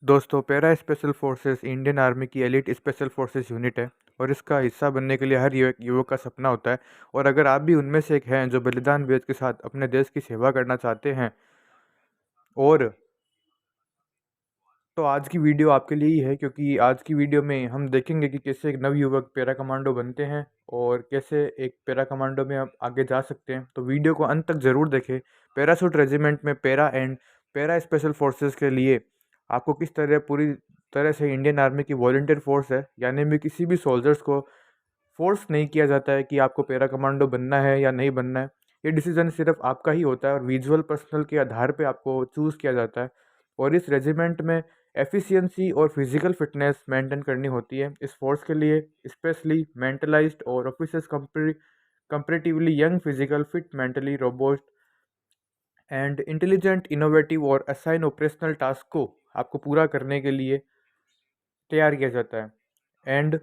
दोस्तों, para special forces Indian army की elite special forces unit है और इसका हिस्सा बनने के लिए हर युवक का सपना होता है। और अगर आप भी उनमें से एक हैं जो बलिदान वेद के साथ अपने देश की सेवा करना चाहते हैं, और तो आज की वीडियो आपके लिए ही है, क्योंकि आज की वीडियो में हम देखेंगे कि कैसे एक नवयुवक पैरा कमांडो बनते हैं और कैसे एक पैरा कमांडो में आप आगे जा सकते हैं। तो वीडियो को अंत तक ज़रूर देखें। पैरासूट रेजिमेंट में para and para special forces के लिए आपको किस तरह पूरी तरह से इंडियन आर्मी की वॉलंटियर फोर्स है, यानी में किसी भी सोल्जर्स को फोर्स नहीं किया जाता है कि आपको पैरा कमांडो बनना है या नहीं बनना है। ये डिसीजन सिर्फ आपका ही होता है और विजुअल पर्सनल के आधार पे आपको चूज़ किया जाता है। और इस रेजिमेंट में एफिशिएंसी और फिजिकल फिटनेस मेंटेन करनी होती है। इस फोर्स के लिए स्पेशली मेंटलाइज्ड और officers comparatively young, physical fit, mentally robust and intelligent, innovative और असाइन ऑपरेशनल टास्क को आपको पूरा करने के लिए तैयार किया जाता है। एंड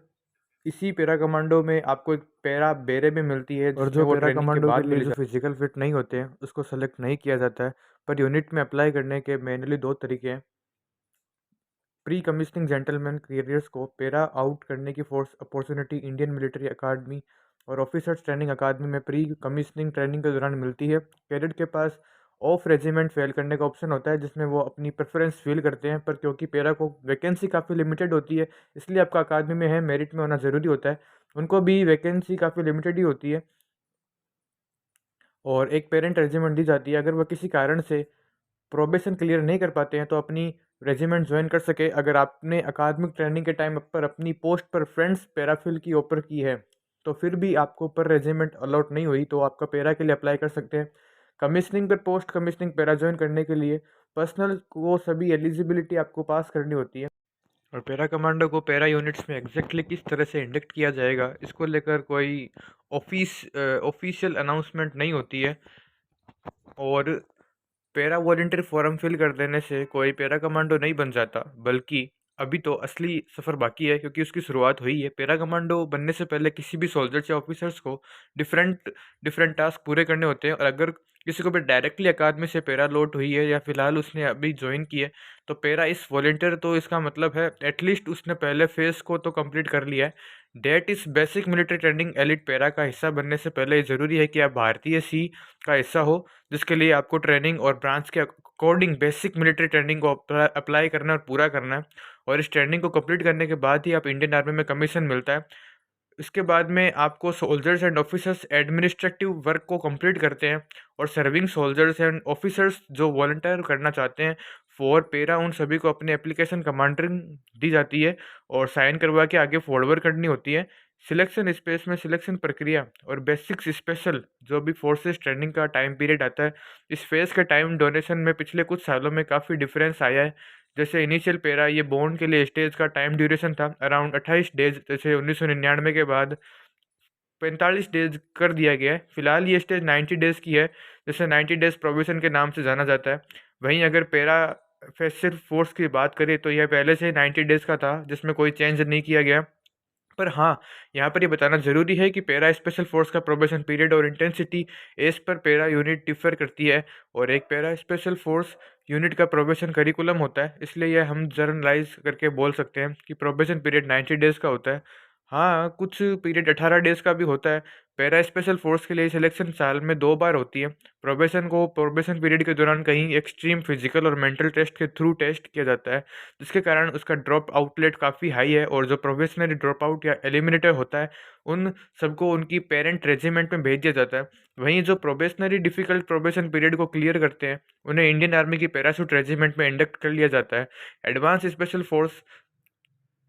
इसी पैरा कमांडो में आपको एक पैरा बेरे में मिलती है, और जो वो पैरा ट्रेनिंग के कमांडो के बाद लिए मिली जो फिजिकल फिट नहीं होते हैं उसको सेलेक्ट नहीं किया जाता है। पर यूनिट में अप्लाई करने के मेनली दो तरीके हैं। प्री कमीशनिंग जेंटलमैन कैरियर्स को पैरा आउट करने की फोर्स अपॉर्चुनिटी इंडियन मिलिट्री अकादमी और ऑफिसर्स ट्रेनिंग अकादमी में प्री कमीशनिंग ट्रेनिंग के दौरान मिलती है। कैडेट के पास ऑफ रेजिमेंट फेल करने का ऑप्शन होता है, जिसमें वो अपनी प्रेफरेंस फील करते हैं। पर क्योंकि पैरा को वैकेंसी काफ़ी लिमिटेड होती है, इसलिए आपका अकादमी में है, मेरिट में होना ज़रूरी होता है। उनको भी वैकेंसी काफ़ी लिमिटेड ही होती है और एक पेरेंट रेजिमेंट दी जाती है। अगर वह किसी कारण से प्रोबेशन क्लियर नहीं कर पाते हैं तो अपनी रेजिमेंट ज्वाइन कर सके। अगर आपने अकादमिक ट्रेनिंग के टाइम पर अपनी पोस्ट पर फ्रेंड्स पैराफिल की ऑफर की है तो फिर भी आपको पर रेजिमेंट अलॉट नहीं हुई तो आपका पैरा के लिए अप्लाई कर सकते हैं। कमीशनिंग पर पोस्ट कमीशनिंग पैरा ज्वाइन करने के लिए पर्सनल को सभी एलिजिबिलिटी आपको पास करनी होती है। और पैरा कमांडो को पैरा यूनिट्स में एग्जैक्टली किस तरह से इंडक्ट किया जाएगा, इसको लेकर कोई ऑफिशियल अनाउंसमेंट नहीं होती है। और पैरा वॉलंटियर फॉर्म फिल कर देने से कोई पैरा कमांडो नहीं बन जाता, बल्कि अभी तो असली सफ़र बाकी है, क्योंकि उसकी शुरुआत हुई है। पैरा कमांडो बनने से पहले किसी भी सोल्जर्स या ऑफिसर्स को डिफरेंट डिफरेंट टास्क पूरे करने होते हैं। और अगर किसी को भी डायरेक्टली अकादमी से पैरा लॉट हुई है या फिलहाल उसने अभी ज्वाइन की है तो पैरा इस वॉलंटियर, तो इसका मतलब है एटलीस्ट उसने पहले फेज को तो कंप्लीट कर लिया है। डेट इस basic military training elite para का हिस्सा बनने से पहले ये ज़रूरी है कि आप भारतीय सी का हिस्सा हो, जिसके लिए आपको ट्रेनिंग और ब्रांच के अकॉर्डिंग बेसिक मिलिट्री ट्रेनिंग को अप्लाई करना और पूरा करना है। और इस ट्रेनिंग को कंप्लीट करने के बाद ही आप इंडियन आर्मी में कमीशन मिलता है। इसके बाद में आपको soldiers and officers administrative work को कंप्लीट करते हैं, और सर्विंग सोल्जर्स एंड ऑफिसर्स जो वॉलंटियर करना चाहते हैं फॉर पेरा, उन सभी को अपनी एप्लीकेशन कमांडरिंग दी जाती है और साइन करवा के आगे फॉरवर्ड करनी होती है। सिलेक्शन स्पेस में सिलेक्शन प्रक्रिया और बेसिक्स स्पेशल जो भी फोर्सेस ट्रेनिंग का टाइम पीरियड आता है, इस फेज़ के टाइम डोनेशन में पिछले कुछ सालों में काफ़ी डिफरेंस आया है। जैसे इनिशियल पैरा ये बॉन्ड के लिए स्टेज का टाइम ड्यूरेशन था अराउंड 28 डेज, जैसे 1999 के बाद 45 डेज कर दिया गया है। फिलहाल ये स्टेज 90 डेज की है, जैसे 90 डेज प्रोबेशन के नाम से जाना जाता है। वहीं अगर पैरा फेसिल फोर्स की बात करें तो यह पहले से 90 डेज का था, जिसमें कोई चेंज नहीं किया गया। पर हाँ, यहाँ पर ये बताना ज़रूरी है कि पैरा स्पेशल फोर्स का प्रोबेशन पीरियड और intensity as per para unit differ करती है। और एक पैरा स्पेशल फोर्स यूनिट का प्रोबेशन करिकुलम होता है, इसलिए यह हम जर्नलाइज करके बोल सकते हैं कि प्रोबेशन पीरियड 90 डेज़ का होता है। हाँ, कुछ पीरियड 18 डेज़ का भी होता है। पैरा स्पेशल फोर्स के लिए सिलेक्शन साल में 2 बार होती है। प्रोबेशन को प्रोबेशन पीरियड के दौरान कहीं एक्सट्रीम फिजिकल और मेंटल टेस्ट के थ्रू टेस्ट किया जाता है, जिसके कारण उसका ड्रॉप आउटलेट काफ़ी हाई है। और जो प्रोबेशनरी ड्रॉप आउट या एलिमिनेटर होता है, उन सबको उनकी पेरेंट रेजिमेंट में भेज दिया जाता है। वहीं जो प्रोबेशनरी डिफ़िकल्ट प्रोबेशन पीरियड को क्लियर करते हैं, उन्हें इंडियन आर्मी की पैराशूट रेजिमेंट में इंडक्ट कर लिया जाता है। एडवांस स्पेशल फोर्स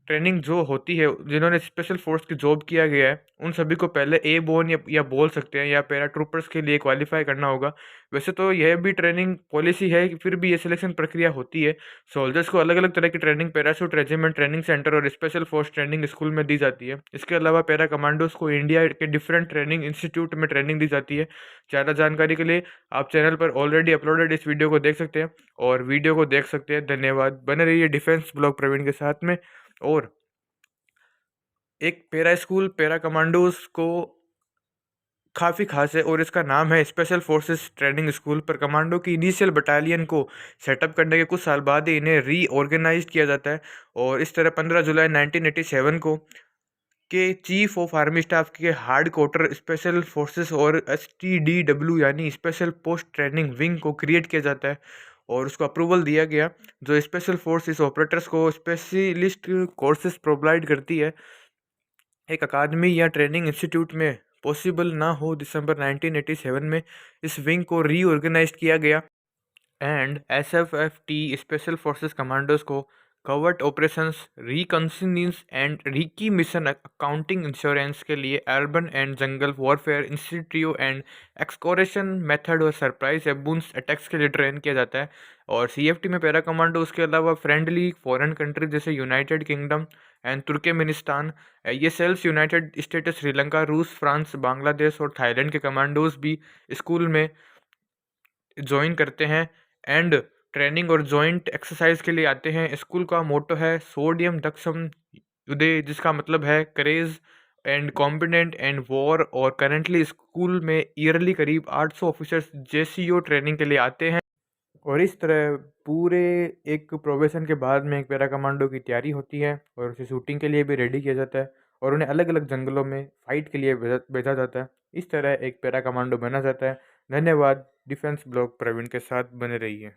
ट्रेनिंग जो होती है, जिन्होंने स्पेशल फोर्स की जॉब किया गया है, उन सभी को पहले ए बोन या बोल सकते हैं या पैरा ट्रूपर्स के लिए क्वालिफाई करना होगा। वैसे तो यह भी ट्रेनिंग पॉलिसी है कि फिर भी ये सिलेक्शन प्रक्रिया होती है। सोल्जर्स को अलग अलग तरह की training parachute regiment training centre और स्पेशल फोर्स ट्रेनिंग स्कूल में दी जाती है। इसके अलावा पैरा कमांडोज को इंडिया के डिफरेंट ट्रेनिंग इंस्टीट्यूट में ट्रेनिंग दी जाती है। ज़्यादा जानकारी के लिए आप चैनल पर ऑलरेडी अपलोडेड इस वीडियो को देख सकते हैं और वीडियो को देख सकते हैं। धन्यवाद। बने रहिए डिफेंस ब्लॉग प्रवीण के साथ में। और एक पैरा स्कूल पैरा कमांडोज को काफ़ी ख़ास है और इसका नाम है स्पेशल फोर्सेस ट्रेनिंग स्कूल। पर कमांडो की इनिशियल बटालियन को सेटअप करने के कुछ साल बाद ही इन्हें रीऑर्गेनाइज्ड किया जाता है और इस तरह 15 जुलाई 1987 को के चीफ ऑफ आर्मी स्टाफ के हार्ड क्वार्टर स्पेशल फोर्सेस और STDW यानी स्पेशल पोस्ट ट्रेनिंग विंग को क्रिएट किया जाता है और उसको अप्रूवल दिया गया, जो स्पेशल फोर्सेस ऑपरेटर्स को स्पेशलिस्ट कोर्सेज प्रोवाइड करती है। एक अकादमी या ट्रेनिंग इंस्टीट्यूट में पॉसिबल ना हो, दिसंबर 1987 में इस विंग को रीऑर्गेनाइज किया गया and SFFT special forces commandos को covert operations, reconnaissance and recce mission accounting insurance के लिए urban and jungle warfare institute and excoriation method और सरप्राइज एबूंस अटैक्स के लिए ट्रेन किया जाता है। और CFT में पैरा कमांडो उसके अलावा फ्रेंडली फॉरेन कंट्री जैसे यूनाइटेड किंगडम एंड तुर्कमेनिस्तान, ये सेल्स यूनाइटेड स्टेट्स, श्रीलंका, रूस, फ्रांस, बांग्लादेश और थाईलैंड के कमांडोज भी स्कूल में ज्वाइन करते हैं एंड ट्रेनिंग और जॉइंट एक्सरसाइज के लिए आते हैं। स्कूल का मोटो है सोडियम दक्षम युदे, जिसका मतलब है courage and competent and war. और करेंटली स्कूल में ईयरली करीब 800 ऑफिसर्स JCO ट्रेनिंग के लिए आते हैं और इस तरह पूरे एक प्रोबेशन के बाद में एक पैरा कमांडो की तैयारी होती है और उसे शूटिंग के लिए भी रेडी किया जाता है और उन्हें अलग अलग जंगलों में फाइट के लिए भेजा जाता है। इस तरह एक पैरा कमांडो बना जाता है। धन्यवाद। डिफेंस ब्लॉग प्रवीण के साथ बने रहिए।